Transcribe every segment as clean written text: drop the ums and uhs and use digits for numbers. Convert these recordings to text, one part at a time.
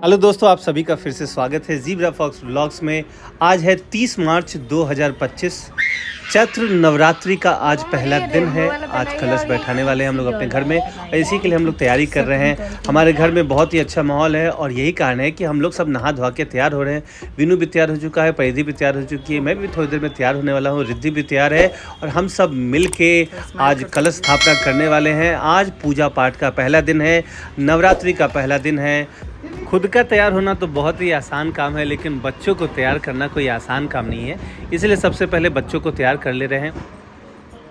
Hello दोस्तों, आप सभी का फिर से स्वागत है ज़ीब्रा फॉक्स व्लॉग्स में। आज है 30 मार्च 2025। चैत्र नवरात्रि का आज पहला दिन है। आज कलश बैठाने वाले हैं हम लोग अपने घर में और इसी के लिए हम लोग तैयारी कर रहे हैं। हमारे घर में बहुत ही अच्छा माहौल है और यही कारण है कि हम लोग सब नहा धोवा के तैयार हो रहे हैं। विनू भी तैयार हो चुका है, परिधि भी तैयार हो चुकी है, मैं भी थोड़ी देर में तैयार होने वाला हूँ, रिद्धि भी तैयार है और हम सब मिल के आज कलश स्थापना करने वाले हैं। आज पूजा पाठ का पहला दिन है, नवरात्रि का पहला दिन है। खुद का तैयार होना तो बहुत ही आसान काम है, लेकिन बच्चों को तैयार करना कोई आसान काम नहीं है, इसलिए सबसे पहले बच्चों को तैयार कर ले रहे हैं।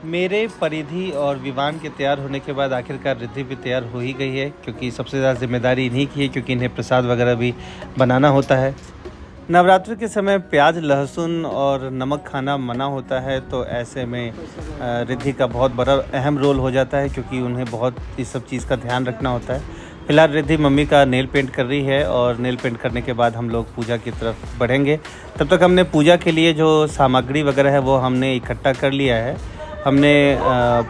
मेरे परिधि और विवान के तैयार होने के बाद आखिरकार रिद्धि भी तैयार हो ही गई है, क्योंकि सबसे ज़्यादा जिम्मेदारी इन्हीं की है, क्योंकि इन्हें प्रसाद वगैरह भी बनाना होता है। नवरात्रि के समय प्याज, लहसुन और नमक खाना मना होता है, तो ऐसे में रिद्धि का बहुत बड़ा अहम रोल हो जाता है, क्योंकि उन्हें बहुत इस सब चीज़ का ध्यान रखना होता है। फिलहाल रिद्धि मम्मी का नेल पेंट कर रही है और नेल पेंट करने के बाद हम लोग पूजा की तरफ बढ़ेंगे। तब तक हमने पूजा के लिए जो सामग्री वगैरह है वो हमने इकट्ठा कर लिया है। हमने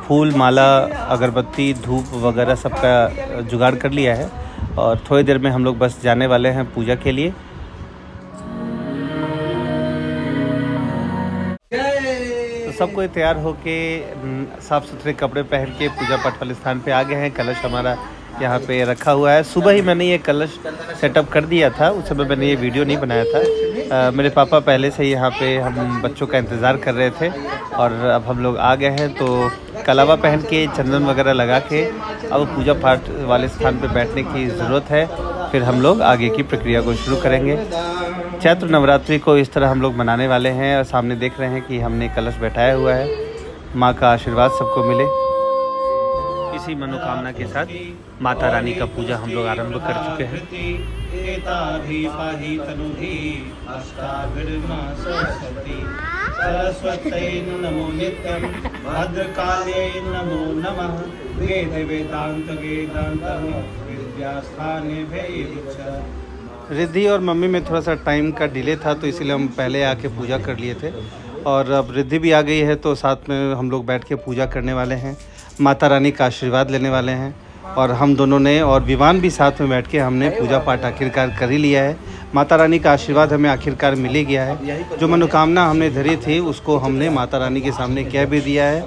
फूल, माला, अगरबत्ती, धूप वगैरह सबका जुगाड़ कर लिया है और थोड़ी देर में हम लोग बस जाने वाले हैं पूजा के लिए। तो सब कोई तैयार होके साफ़ सुथरे कपड़े पहन के पूजा पाठ वाले स्थान पे आ गए हैं। कलश हमारा यहाँ पे रखा हुआ है। सुबह ही मैंने ये कलश सेटअप कर दिया था, उस समय मैंने ये वीडियो नहीं बनाया था। मेरे पापा पहले से यहाँ पे हम बच्चों का इंतज़ार कर रहे थे और अब हम लोग आ गए हैं। तो कलावा पहन के, चंदन वगैरह लगा के अब पूजा पाठ वाले स्थान पे बैठने की ज़रूरत है। फिर हम लोग आगे की प्रक्रिया को शुरू करेंगे। चैत्र नवरात्रि को इस तरह हम लोग मनाने वाले हैं और सामने देख रहे हैं कि हमने कलश बैठाया हुआ है। माँ का आशीर्वाद सबको मिले, इसी मनोकामना के साथ माता रानी का पूजा हम लोग आरंभ कर चुके हैं। रिद्धि और मम्मी में थोड़ा सा टाइम का डिले था, तो इसीलिए हम पहले आके पूजा कर लिए थे और अब रिद्धि भी आ गई है, तो साथ में हम लोग बैठ के पूजा करने वाले हैं, माता रानी का आशीर्वाद लेने वाले हैं। और हम दोनों ने और विवान भी साथ में बैठ के हमने पूजा पाठ आखिरकार कर ही लिया है। माता रानी का आशीर्वाद हमें आखिरकार मिल ही गया है। जो मनोकामना हमने धरी थी उसको हमने माता रानी के सामने कह भी दिया है।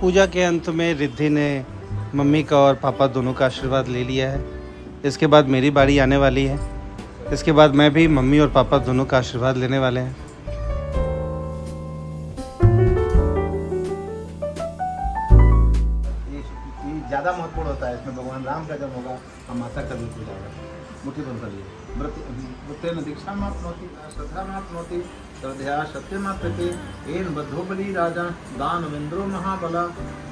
पूजा के अंत में रिद्धि ने मम्मी का और पापा दोनों का आशीर्वाद ले लिया है। इसके बाद मेरी बारी आने वाली है। इसके बाद मैं भी मम्मी और पापा दोनों का आशीर्वाद लेने वाले हैं। ज़्यादा महत्वपूर्ण होता है। इसमें भगवान राम का जब होगा और माता का भी पूजा होगा। मुट्ठी बंद कर लिए। दीक्षा मापनोति, श्रद्धा मापनोति, श्रद्धया सत्यमाप्यते, येन बद्धो बलि राजा, दानवेंद्रो महाबला,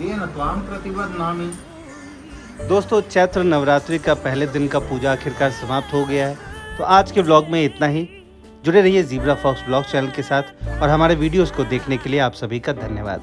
येन त्वां प्रतिबध्नामि। दोस्तों, चैत्र नवरात्रि का पहले दिन का पूजा आखिरकार समाप्त हो गया है। तो आज के व्लॉग में इतना ही। जुड़े रहिए ज़ीब्रा फॉक्स व्लॉग चैनल के साथ और हमारे वीडियोस को देखने के लिए आप सभी का धन्यवाद।